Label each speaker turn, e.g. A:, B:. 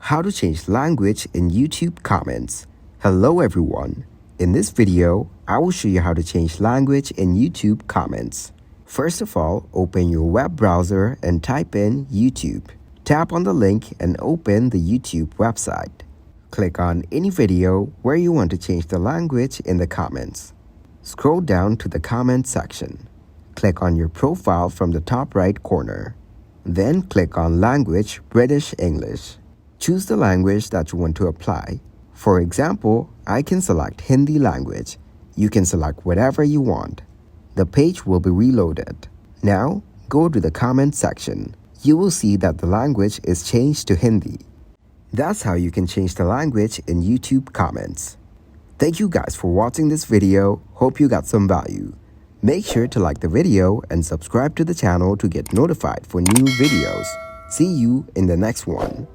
A: How to change language in YouTube comments. Hello everyone. In this video, I will show you how to change language in YouTube comments. First of all, open your web browser and type in YouTube. Tap on the link and open the YouTube website. Click on any video where you want to change the language in the comments. Scroll down to the comment section. Click on your profile from the top right corner. Then click on Language British English. Choose the language that you want to apply. For example, I can select Hindi language. You can select whatever you want. The page will be reloaded. Now, go to the comment section. You will see that the language is changed to Hindi. That's how you can change the language in YouTube comments. Thank you guys for watching this video. Hope you got some value. Make sure to like the video and subscribe to the channel to get notified for new videos. See you in the next one.